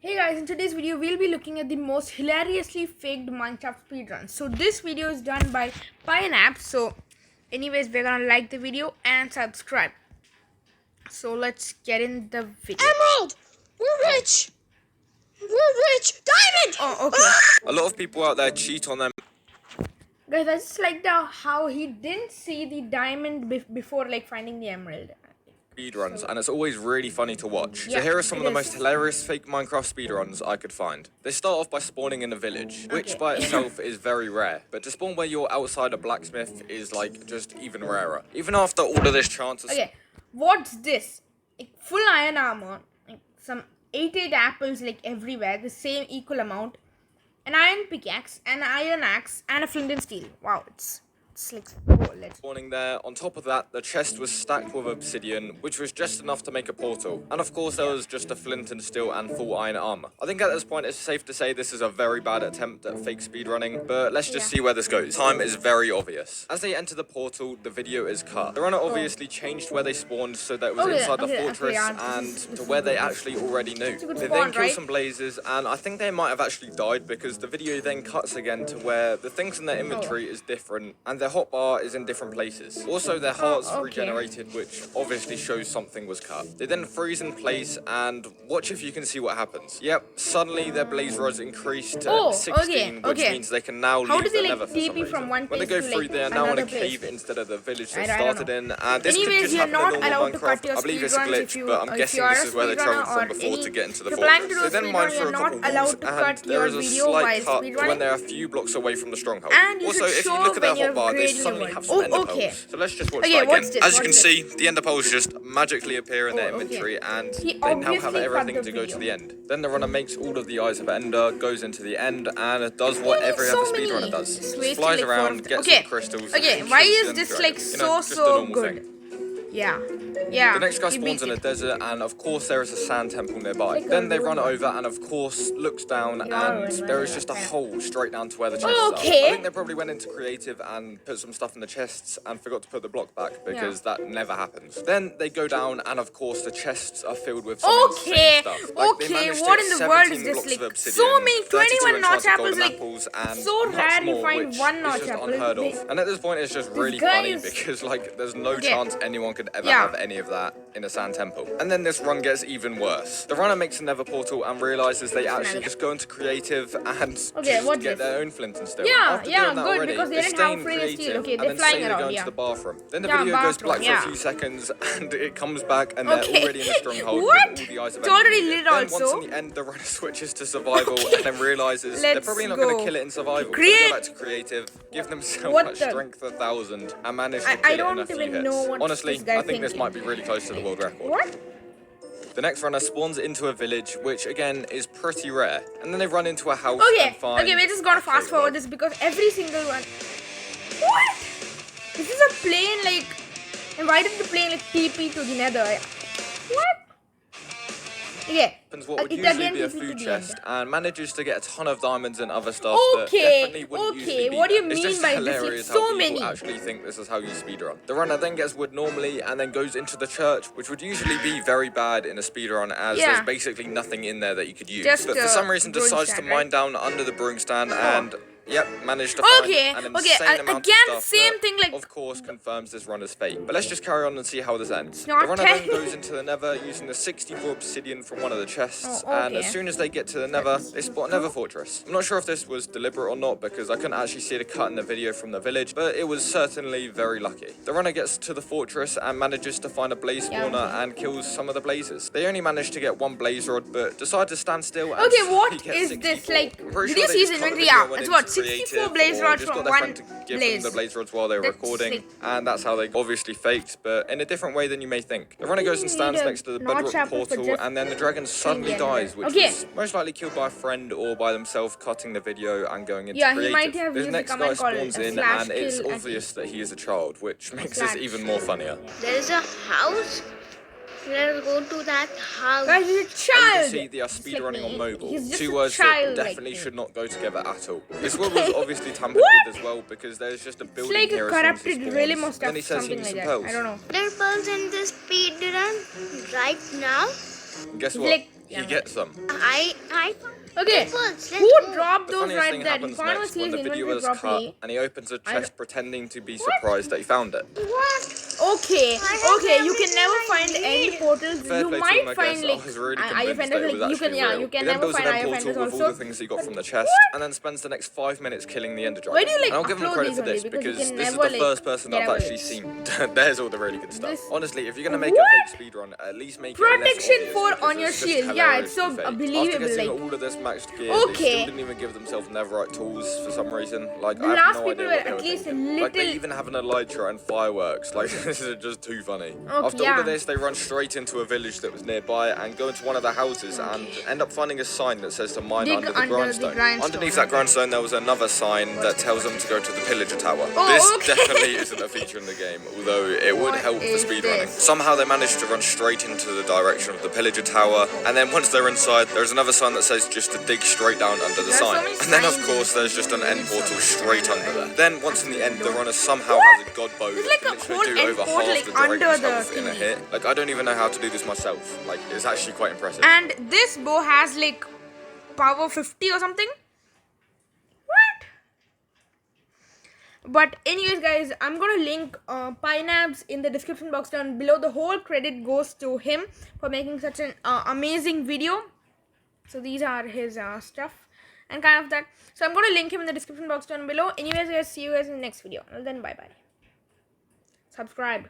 Hey guys, in today's video we'll be looking at the most hilariously faked Minecraft speedruns. So this video is done by Pineappz. So anyways, we're gonna like the video and subscribe. So let's get in the video. Emerald! We're rich! We're rich! Diamond! Oh, okay. A lot of people out there cheat on them Guys, I just like how he didn't see the diamond before like finding the emerald. speedruns, and it's always really funny to watch. Yeah, So here are some of the it most is. hilarious fake Minecraft speedruns I could find. They start off by spawning in a village, which by itself is very rare, but to spawn where you're outside a blacksmith is like just even rarer. Even after all of this chance of Okay, what's this? Like, full iron armor, like some 8 apples like everywhere, the same equal amount, an iron pickaxe, an iron axe, and a flint and steel. Wow, it's like let's. spawning there. On top of that, the chest was stacked with obsidian, which was just enough to make a portal. And of course, there was just a flint and steel and full iron armor. I think at this point, it's safe to say this is a very bad attempt at fake speedrunning, but let's just see where this goes. Time is very obvious. As they enter the portal, the video is cut. The runner obviously changed where they spawned so that it was inside the fortress and to where they actually already knew. They then kill some blazes, and I think they might have actually died because the video then cuts again to where the things in their inventory is different and their hotbar is in different places. Also, their hearts regenerated, which obviously shows something was cut. They then freeze in place, and watch if you can see what happens. Yep, suddenly their blaze rods increased to 16, which means they can now leave the nether for some reason. When they go through, they are now in a cave instead of the village they started in, and this could just happen in normal Minecraft. I believe it's a glitch, but I'm guessing this is where they traveled from before to get into the fortress. They then mine through a couple walls, and there is a slight cut when they're a few blocks away from the stronghold. Also, if you look at their hotbar, they suddenly have some ender pearls. So let's just watch that again. As you can see, the ender pearls just magically appear in their inventory, and they now have everything to go to the end. Then the runner makes all of the eyes of ender, goes into the end, and does what every other speedrunner does. Flies around, gets some crystals. Okay, why is this like so good? Yeah. The next guy spawns in a desert, and of course there is a sand temple nearby. Then they run over and of course looks down, and there is just a hole straight down to where the chests are. I think they probably went into creative and put some stuff in the chests and forgot to put the block back because that never happens. Then they go down, and of course the chests are filled with some insane stuff. Like, what in the world is this? Like so many 21 notch apples, like so rare you find one notch apple. Unheard of. And at this point it's just really funny because like there's no chance anyone could ever have any of that in a sand temple. And then this run gets even worse. The runner makes a nether portal and realizes they actually just go into creative and just get their own flint and steel. After doing that already, because they didn't have flint and steel. Okay, they're flying around. They go into the bathroom. Then the video goes black for a few seconds, and it comes back, and they're already in the stronghold. What? With all the eyes of it's already lit then also. Once in the end, the runner switches to survival and then realizes they're probably not going to kill it in survival. So they go back to creative, give themselves strength 1,000, and manage to kill it in a few hits. Honestly, I think this might be really close to the world record. What? The next runner spawns into a village, which again is pretty rare, and then they run into a house and find... Okay, we're just gonna fast forward this because every single one... What? This is a plane like... And why did the plane like TP to the nether? What? Okay. What would usually be a food chest and manages to get a ton of diamonds and other stuff that definitely wouldn't usually be what do you there. It's mean just by hilarious this? Like, how so people many. actually think this is how you speedrun. The runner then gets wood normally and then goes into the church, which would usually be very bad in a speedrun as there's basically nothing in there that you could use. But for some reason decides to mine down under the brewing stand and... Yep, managed to find an insane amount of stuff same thing like... of course confirms this runner's fate. But let's just carry on and see how this ends. The Not runner then goes into the nether using the 64 obsidian from one of the chests, and as soon as they get to the nether, they spot a nether fortress. I'm not sure if this was deliberate or not because I couldn't actually see the cut in the video from the village, but it was certainly very lucky. The runner gets to the fortress and manages to find a blaze spawner and kills some of the blazes. They only managed to get one blaze rod, but decide to stand still and what get is 64. this? Like, Did you see his inventory? Yeah, it's what, 64 blaze rods from one give them the blaze rods while they were recording, and that's how they obviously faked, but in a different way than you may think. The runner goes and stands next to the bedrock portal, and then the dragon suddenly dies, which was most likely killed by a friend or by themselves cutting the video and going into creative. He might have This used next a guy command spawns called in, and it's obvious that he is a child, which makes this even more funnier. There is a house. Let's go to that house. Guys, he's a child. You can see they are speedrunning on mobile. Two words that definitely should not go together at all. This word was obviously tampered with as well because there's just a building here. It's like a corrupted really must have then he says he something needs like some that. pearls. I don't know. There are pearls in this speedrun right now. Guess what? he gets them. I Okay, Let's who go. dropped The those funniest right thing there? happens Can't next see when his the video inventory is cut properly. and he opens a chest pretending to be surprised that he found it. What? Okay, have okay, you can everything never I find any need. portals. Fair You play to might him, I find guess. like I was really IF convinced that enters, it was like you actually can, yeah, real. you can He then never builds an find end IF portal enters with all also. the things he got from the chest, What? and then spends the next 5 minutes killing the Ender Why Dragon. do you like And I'll give him upload credit these for only? this Because you because can this is never the like first person get I've away actually with seen. There's all the really good stuff. this. Honestly, if you're gonna make a fake speedrun, at least make it less Protection obvious 4 because on your it's just shield. Yeah, it's so hilariously fake. believable. After getting Like, all of this maxed gear, they still okay, didn't even give themselves netherite tools for some reason. Like, the I have last no people idea were what they at were least a thinking. Like, they little. even have an elytra and fireworks. Like, this is just too funny. Okay, After all yeah. of this, they run straight into a village that was nearby and go into one of the houses and end up finding a sign that says to mine Dig under the under the grindstone. grindstone, Underneath that okay. grindstone, there was another sign that tells them to go to the pillager tower. Oh, This okay. definitely isn't a feature in the game, although it would What help for is speedrunning. this? Somehow they managed to run straight into the direction of the pillager tower, and then once they're inside, there's another sign that says just to dig straight down under the There are so sign. many And then of signs course in there's just an end portal so straight much. under there. Then once in the end, the runner somehow What? has a god bow There's that like a can whole literally do end over portal, half like, the dragon's under the health in a thingy. hit. Like, I don't even know how to do this myself. Like, it's actually quite impressive. And this bow has like power 50 or something. What? But anyways, guys, I'm gonna link Pineappz in the description box down below. The whole credit goes to him for making such an amazing video. So these are his stuff and kind of that. So I'm gonna link him in the description box down below. Anyways, guys, see you guys in the next video. Well then, bye bye. Subscribe.